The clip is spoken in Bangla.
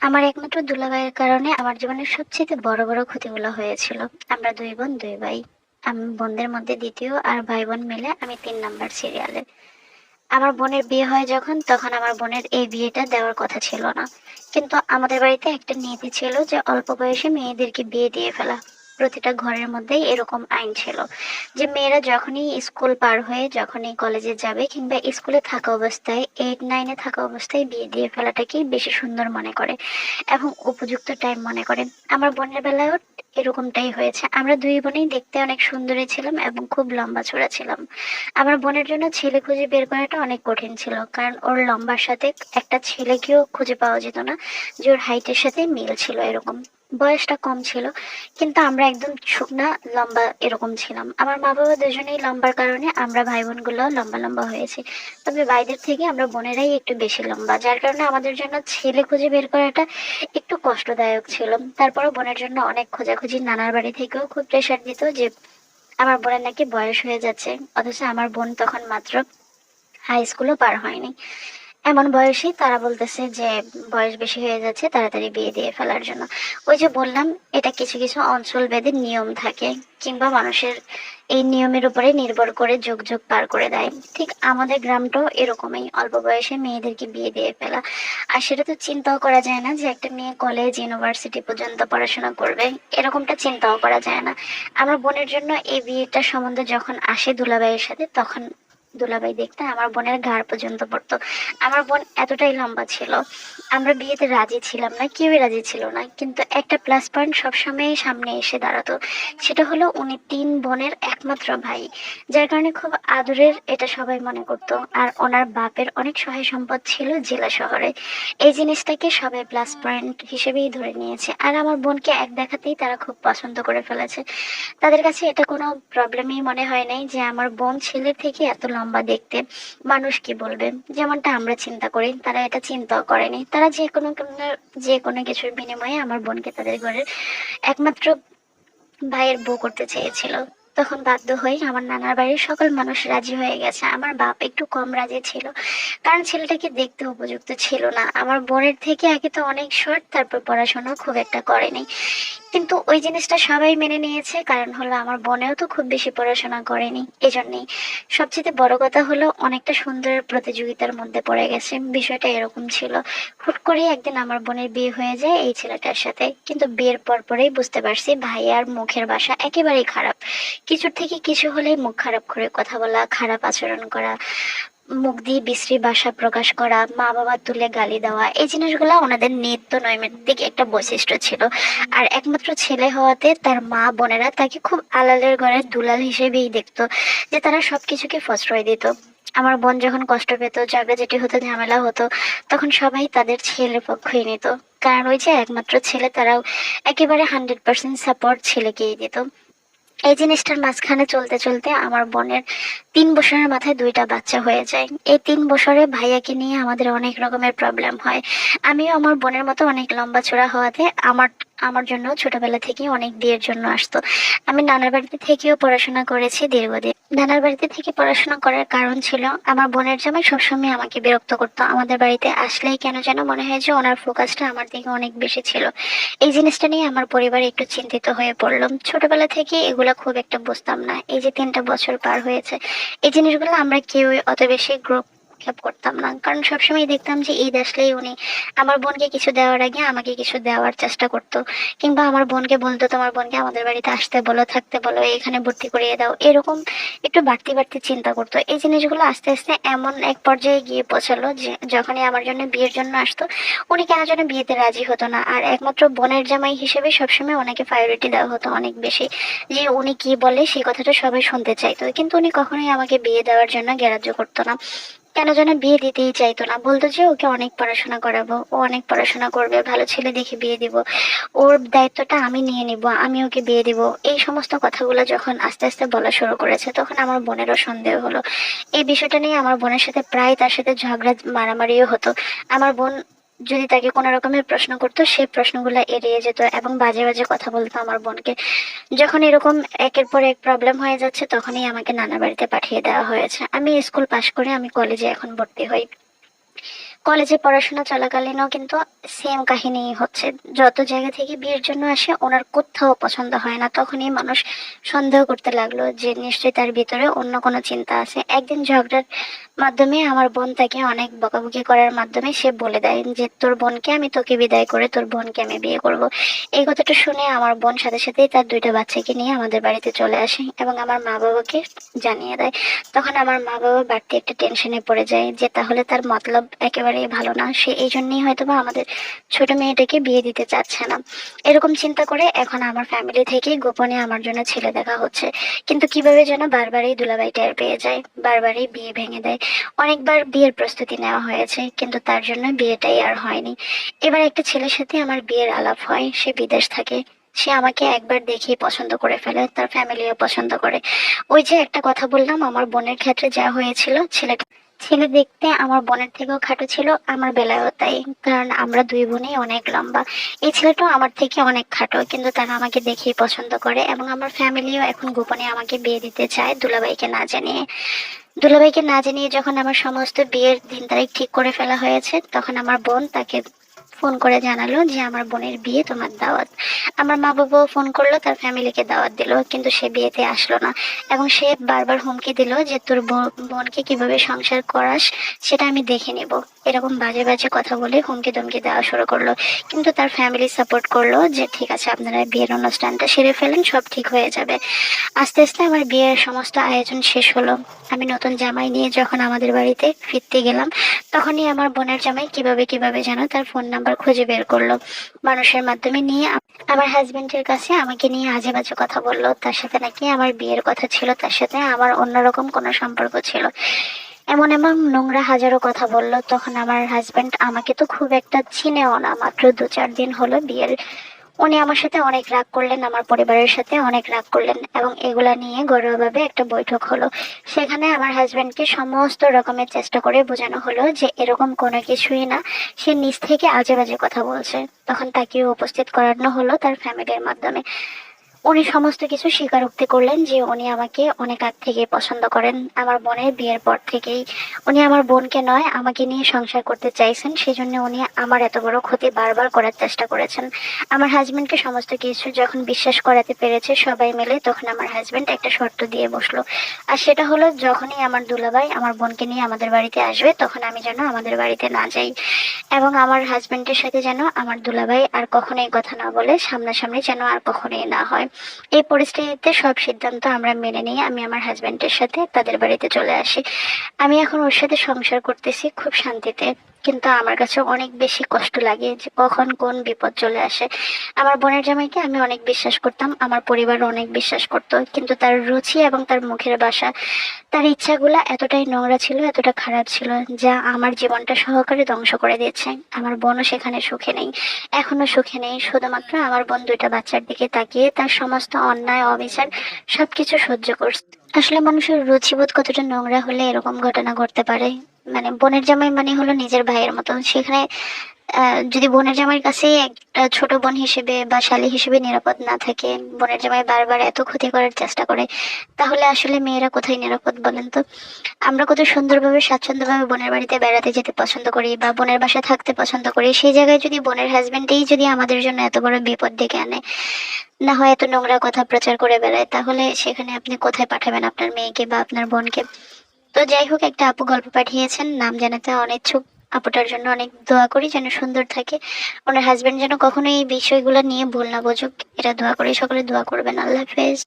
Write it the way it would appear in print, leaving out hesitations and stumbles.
আমার একমাত্র দুলাভাইয়ের কারণে আমার জীবনের সবচেয়ে বড় বড় ক্ষতিগুলো হয়েছিল। আমরা দুই বোন দুই ভাই। আমি বোনদের মধ্যে দ্বিতীয়, আর ভাই বোন মিলে আমি 3 নাম্বার সিরিয়ালে। আমার বোনের বিয়ে হয় যখন, তখন আমার বোনের এই বিয়েটা দেওয়ার কথা ছিল না। কিন্তু আমাদের বাড়িতে একটা নীতি ছিল যে অল্প বয়সে মেয়েদেরকে বিয়ে দিয়ে ফেলা। প্রতিটা ঘরের মধ্যেই এরকম আইন ছিল যে মেয়েরা যখনই স্কুল পার হয়ে যখনই কলেজে যাবে কিংবা স্কুলে থাকা অবস্থায় 8 9-এ থাকা অবস্থায় বিয়ে দিয়ে ফেলাটাকেই বেশি সুন্দর মনে করে এবং উপযুক্ত টাইম মনে করে। আমার বোনের বেলায়ও এরকমটাই হয়েছে। আমরা দুই বোনেই দেখতে অনেক সুন্দরী ছিলাম এবং খুব লম্বা চূড়া ছিলাম। আমার বোনের জন্য ছেলে খুঁজে বের করাটা অনেক কঠিন ছিল, কারণ ওর লম্বার সাথে একটা ছেলেকেও খুঁজে পাওয়া যেত না যে ওর হাইটের সাথে মিল ছিল এরকম। বয়সটা কম ছিল, কিন্তু আমরা একদম শুকনা লম্বা এরকম ছিলাম। আমার মা বাবা দুজনেই লম্বার কারণে আমরা ভাই বোনগুলো লম্বা লম্বা হয়েছি। তবে ভাইদের থেকে আমরা বোনেরাই একটু বেশি লম্বা, যার কারণে আমাদের জন্য ছেলে খুঁজে বের করাটা একটু কষ্টদায়ক ছিল। তারপরে বোনের জন্য অনেক খোঁজাখুঁজি, নানার বাড়ি থেকেও খুব প্রেশার দিত যে আমার বোনের নাকি বয়স হয়ে যাচ্ছে, অথচ আমার বোন তখন মাত্র হাই স্কুলও পার হয়নি। এমন বয়সেই তারা বলতেছে যে বয়স বেশি হয়ে যাচ্ছে, তাড়াতাড়ি বিয়ে দিয়ে ফেলার জন্য। ওই যে বললাম, এটা কিছু কিছু অঞ্চল ভেদে নিয়ম থাকে, কিংবা মানুষের এই নিয়মের উপরে নির্ভর করে যুগ যুগ পার করে দেয়। ঠিক আমাদের গ্রামটাও এরকমই, অল্প বয়সে মেয়েদেরকে বিয়ে দিয়ে ফেলা। আর সেটা তো চিন্তাও করা যায় না যে একটা মেয়ে কলেজ ইউনিভার্সিটি পর্যন্ত পড়াশোনা করবে, এরকমটা চিন্তাও করা যায় না। আমার বোনের জন্য এই বিয়েটার সম্বন্ধ যখন আসে দুলাভাইয়ের সাথে, তখন দুলাভাই দেখতে আমার বোনের ঘাড় পর্যন্ত পড়তো। আমার বোন এতটাই লম্বা ছিল। আমরা বিয়েতে রাজি ছিলাম না, কেউই রাজি ছিল না, কিন্তু একটা প্লাস পয়েন্ট সবসময় সামনে এসে দাঁড়াতো। সেটা হলো উনি 3 বোনের একমাত্র ভাই, যার কারণে খুব আদরের এটা সবাই মনে করতো। আর ওনার বাপের অনেক সহায় সম্পদ ছিল জেলা শহরে। এই জিনিসটাকে সবাই প্লাস পয়েন্ট হিসেবেই ধরে নিয়েছে, আর আমার বোনকে এক দেখাতেই তারা খুব পছন্দ করে ফেলেছে। তাদের কাছে এটা কোনো প্রবলেমই মনে হয় নাই যে আমার বোন ছেলের থেকে এত লম্বা দেখতে, মানুষ কি বলবে। যেমনটা আমরা চিন্তা করি, তারা এটা চিন্তাও করেনি। তারা যে কোনো কিছুর বিনিময়ে আমার বোনকে তাদের ঘরের একমাত্র ভাইয়ের বউ করতে চেয়েছিল। তখন বাধ্য হয়ে আমার নানার বাড়ির সকল মানুষ রাজি হয়ে গেছে। আমার বাপ একটু কম রাজি ছিল, কারণ ছেলেটাকে দেখতে উপযুক্ত ছিল না। আমার বোনের থেকে আগে তো অনেক শর্ট, তারপর পড়াশোনা খুব একটা করেনি। কিন্তু ওই জিনিসটা সবাই মেনে নিয়েছে, কারণ হলো আমার বোনেও তো খুব বেশি পড়াশোনা করেনি, এজন্যই। সবচেয়ে বড় কথা হলো অনেকটা সুন্দরের প্রতিযোগিতার মধ্যে পড়ে গেছে। বিষয়টা এরকম ছিল, হুট করে একদিন আমার বোনের বিয়ে হয়ে যায় এই ছেলেটার সাথে। কিন্তু বিয়ের পরেই বুঝতে পারছি ভাইয়ার মুখের ভাষা একেবারেই খারাপ। কিছুর থেকে কিছু হলেই মুখ খারাপ করে কথা বলা, খারাপ আচরণ করা, মুখ দিয়ে বিশ্রী ভাষা প্রকাশ করা, মা বাবা তুলে গালি দেওয়া, এই জিনিসগুলো ওনাদের নিত্য নৈমিত্তিক একটা বৈশিষ্ট্য ছিল। আর একমাত্র ছেলে হওয়াতে তার মা বোনেরা তাকে খুব আলালের ঘরের দুলাল হিসেবেই দেখতো, যে তারা সবকিছুকে প্রশ্রয় দিত। আমার বোন যখন কষ্ট পেত, ঝগড়াঝাটি হতো, ঝামেলা হতো, তখন সবাই তাদের ছেলের পক্ষই নিত। কারণ ওই যে একমাত্র ছেলে, তারাও একেবারে 100% সাপোর্ট ছেলেকেই দিত। এই জিনিসটার মাঝখানে চলতে চলতে আমার বোনের 3 বছরের মাথায় 2টা বাচ্চা হয়ে যায়। এই 3 বছরে ভাইয়াকে নিয়ে আমাদের অনেক রকমের প্রবলেম হয়। আমিও আমার বোনের মতো অনেক লম্বা চূড়া হওয়াতে আমার আমার জন্য ছোটবেলা থেকেই অনেক বিয়ের জন্য আসতো। আমি নানার বাড়িতে থেকেও পড়াশোনা করেছি দীর্ঘদিন। নানার বাড়িতে থেকে পড়াশোনা করার কারণ ছিল আমার বোনের জামাই সবসময় আমাকে বিরক্ত করতো। আমাদের বাড়িতে আসলেই কেন যেন মনে হয় যে ওনার ফোকাসটা আমার দিকে অনেক বেশি ছিল। এই জিনিসটা নিয়ে আমার পরিবার একটু চিন্তিত হয়ে পড়লাম। ছোটবেলা থেকে এগুলা খুব একটা বুঝতাম না। এই যে 3টা বছর পার হয়েছে, এই জিনিসগুলো আমরা কেউ অত বেশি খেয়াল করতাম না, কারণ সবসময় দেখতাম যে ঈদ আসলেই উনি আমার বোনকে কিছু দেওয়ার আগে আমাকে কিছু দেওয়ার চেষ্টা করতো, কিংবা আমার বোনকে বলতো তোমার বোনকে আমাদের বাড়িতে আসতে বলো, থাকতে বলো, এখানে ভর্তি করিয়ে দাও, এরকম একটু বাড়তি বাড়তি চিন্তা করতো। এই জিনিসগুলো আস্তে আস্তে এমন এক পর্যায়ে গিয়ে পৌঁছালো যে যখনই আমার জন্য বিয়ের জন্য আসতো, উনি কেন যেন বিয়েতে রাজি হতো না। আর একমাত্র বোনের জামাই হিসেবে সবসময় ওনাকে প্রায়োরিটি দেওয়া হতো অনেক বেশি, যে উনি কি বলে সেই কথাটা সবাই শুনতে চাইতো। কিন্তু উনি কখনোই আমাকে বিয়ে দেওয়ার জন্য গ্রাহ্য করতো না। কেন যেন বিয়ে দিতেই চাইতো না, বলতো যে ওকে অনেক পড়াশোনা করাবো, ও অনেক পড়াশোনা করবে, ভালো ছেলে দেখে বিয়ে দিব, ওর দায়িত্বটা আমি নিয়ে নিব, আমি ওকে বিয়ে দিব। এই সমস্ত কথাগুলো যখন আস্তে আস্তে বলা শুরু করেছে, তখন আমার বোনেরও সন্দেহ হলো। এই বিষয়টা নিয়ে আমার বোনের সাথে প্রায় তার সাথে ঝগড়া মারামারিও হতো। আমার বোন যদি তাকে কোনো রকমের প্রশ্ন করতো, সেই প্রশ্নগুলো এড়িয়ে যেত এবং বাজে বাজে কথা বলতো আমার বোনকে। যখন এরকম একের পর এক প্রবলেম হয়ে যাচ্ছে, তখনই আমাকে নানা বাড়িতে পাঠিয়ে দেওয়া হয়েছে। আমি স্কুল পাশ করে আমি কলেজে এখন ভর্তি হই। কলেজে পড়াশোনা চলাকালীনও কিন্তু সেম কাহিনী হচ্ছে। যত জায়গা থেকে বিয়ের জন্য আসে ওনার কোথাও পছন্দ হয় না, তখনই মানুষ সন্দেহ করতে লাগলো যে নিশ্চয়ই তার ভিতরে অন্য কোনো চিন্তা আছে। একদিন ঝগড়ার মাধ্যমে আমার বোন তাকে অনেক বকাবকি করার মাধ্যমে সে বলে দেয় যে তোর বোনকে আমি তোকে বিদায় করে তোর বোনকে আমি বিয়ে করব। এই কথাটা শুনে আমার বোন সাথে সাথেই তার দুইটা বাচ্চাকে নিয়ে আমাদের বাড়িতে চলে আসে এবং আমার মা বাবাকে জানিয়ে দেয়। তখন আমার মা বাবা বাড়তি একটা টেনশনে পড়ে যায় যে তাহলে তার মতলব একেবারেই ভালো না, সে এই জন্যই হয়তোবা আমাদের ছোট মেয়েটাকে বিয়ে দিতে চাচ্ছে না। এরকম চিন্তা করে এখন আমার ফ্যামিলি থেকে গোপনে আমার জন্য ছেলে দেখা হচ্ছে। কিন্তু কিভাবে যেন বারবারই দুলাভাই টের পেয়ে যায়, বারবারই বিয়ে ভেঙে দেয়। অনেকবার বিয়ের প্রস্তুতি নেওয়া হয়েছে কিন্তু তার জন্য বিয়েটাই আর হয়নি। এবার একটা ছেলের সাথে আমার বিয়ের আলাপ হয়, সে বিদেশ থাকে। সে আমাকে একবার দেখেই পছন্দ করে ফেলে, তার ফ্যামিলিও পছন্দ করে। ওই যে একটা কথা বললাম আমার বোনের ক্ষেত্রে যা হয়েছিল, ছেলে দেখতে আমার বোনের থেকেও খাটো ছিল, আমার বেলায়ও তাই। কারণ আমরা দুই বোনই অনেক লম্বা। এই ছেলেটাও আমার থেকে অনেক খাটো, কিন্তু তারা আমাকে দেখেই পছন্দ করে এবং আমার ফ্যামিলিও এখন গোপনে আমাকে বিয়ে দিতে চায় দুলাভাইকে না জানিয়ে। দুলাভাইকে না জানিয়ে যখন আমার সমস্ত বিয়ের দিন তারিখ ঠিক করে ফেলা হয়েছে, তখন আমার বোন তাকে ফোন করে জানালো যে আমার বোনের বিয়ে, তোমার দাওয়াত। আমার মা বাবাও ফোন করলো, তার ফ্যামিলিকে দাওয়াত দিল, কিন্তু সে বিয়েতে আসলো না। এবং সে বারবার হুমকি দিল যে তোর বোনকে কিভাবে সংসার করাস সেটা আমি দেখে নিব। এরকম বাজে বাজে কথা বলে হুমকি দমকি দেওয়া শুরু করলো। কিন্তু তার ফ্যামিলি সাপোর্ট করলো যে ঠিক আছে আপনারা বিয়ের অনুষ্ঠানটা সেরে ফেলেন, সব ঠিক হয়ে যাবে। আস্তে আস্তে আমার বিয়ের সমস্ত আয়োজন শেষ হলো। আমি নতুন জামাই নিয়ে যখন আমাদের বাড়িতে ফিরতে গেলাম, তখনই আমার বোনের জামাই কিভাবে কিভাবে যেন তার ফোন নাম্বার খুঁজে বের করলো মানুষের মাধ্যমে, নিয়ে আমার হাজবেন্ডের কাছে আমাকে নিয়ে আজে বাজে কথা বললো। তার সাথে নাকি আমার বিয়ের কথা ছিল, তার সাথে আমার অন্যরকম কোনো সম্পর্ক ছিল, এমন এমন নোংরা হাজারো কথা বললো। তখন আমার হাজবেন্ড আমাকে তো খুব একটা চিনেও না, মাত্র 2-4 দিন হলো বিয়ের। উনি আমার সাথে অনেক রাগ করলেন, আমার পরিবারের সাথে অনেক রাগ করলেন এবং এগুলা নিয়ে ঘরোয়াভাবে একটা বৈঠক হলো। সেখানে আমার হাজবেন্ডকে সমস্ত রকমের চেষ্টা করে বোঝানো হলো যে এরকম কোনো কিছুই না, সে নিজ থেকে আজে বাজে কথা বলছে। তখন তাকেও উপস্থিত করানো হলো তার ফ্যামিলির মাধ্যমে। উনি সমস্ত কিছু স্বীকারোক্তি করলেন যে উনি আমাকে অনেক আগ থেকে পছন্দ করেন, আমার বোনের বিয়ের পর থেকেই। উনি আমার বোনকে নয় আমাকে নিয়ে সংসার করতে চাইছেন, সেজন্য উনি আমার এত বড় ক্ষতি বারবার করার চেষ্টা করেছেন। আমার হাজবেন্ডকে সমস্ত কিছু যখন বিশ্বাস করাতে পেরেছে সবাই মিলে, তখন আমার হাজবেন্ড একটা শর্ত দিয়ে বসলো। আর সেটা হলো যখনই আমার দুলাভাই আমার বোনকে নিয়ে আমাদের বাড়িতে আসবে তখন আমি যেন আমাদের বাড়িতে না যাই, এবং আমার হাজবেন্ডের সাথে যেন আমার দুলাভাই আর কখনোই কথা না বলে, সামনাসামনি যেন আর কখনোই না হয়। এই পরিস্থিতিতে সব সিদ্ধান্ত আমরা মেনে নিয়ে আমি আমার হাজবেন্ডের সাথে তাদের বাড়িতে চলে আসি। আমি এখন ওর সাথে সংসার করতেছি খুব শান্তিতে, কিন্তু আমার কাছে অনেক বেশি কষ্ট লাগে যে কখন কোন বিপদ চলে আসে। আমার বোনের জামাইকে আমি অনেক বিশ্বাস করতাম, আমার পরিবার অনেক বিশ্বাস করতো, কিন্তু তার রুচি এবং তার মুখের ভাষা, তার ইচ্ছাগুলা এতটাই নোংরা ছিল, এতটা খারাপ ছিল, যা আমার জীবনটা সহকারে ধ্বংস করে দিয়েছে। আমার বোনও সেখানে সুখে নেই, এখনো সুখে নেই। শুধুমাত্র আমার বোন দুইটা বাচ্চার দিকে তাকিয়ে তার সমস্ত অন্যায় অবিচার সবকিছু সহ্য করছে। আসলে মানুষের রুচিবোধ কতটা নোংরা হলে এরকম ঘটনা ঘটতে পারে। মানে বোনের জামাই মানে হলো নিজের ভাইয়ের মতো, সেখানে যদি বোনের জামাইয়ের কাছে একটা ছোট বোন হিসেবে বা শালী হিসেবে নিরাপদ না থাকে, বোনের জামাই বারবার এত ক্ষতি করার চেষ্টা করে, তাহলে আসলে মেয়েরা কোথায় নিরাপদ বলেন তো? আমরা কত সুন্দরভাবে স্বাচ্ছন্দ্যভাবে বোনের বাড়িতে বেড়াতে যেতে পছন্দ করি বা বোনের বাসায় থাকতে পছন্দ করি, সেই জায়গায় যদি বোনের হাজবেন্ডই যদি আমাদের জন্য এত বড় বিপদ ডেকে আনে, না হয় এত নোংরা কথা প্রচার করে বেড়ায়, তাহলে সেখানে আপনি কোথায় পাঠাবেন আপনার মেয়েকে বা আপনার বোনকে? তো যাই হোক, একটা আপু গল্প পাঠিয়েছেন, নাম জানাতে অনিচ্ছুক। আপুটার জন্য অনেক দোয়া করি যেন সুন্দর থাকে, ওনার হাজবেন্ড যেন কখনো এই বিষয়গুলো নিয়ে ভুল না বুঝুক, এটা দোয়া করি। সকলে দোয়া করবেন। আল্লাহ হাফেজ।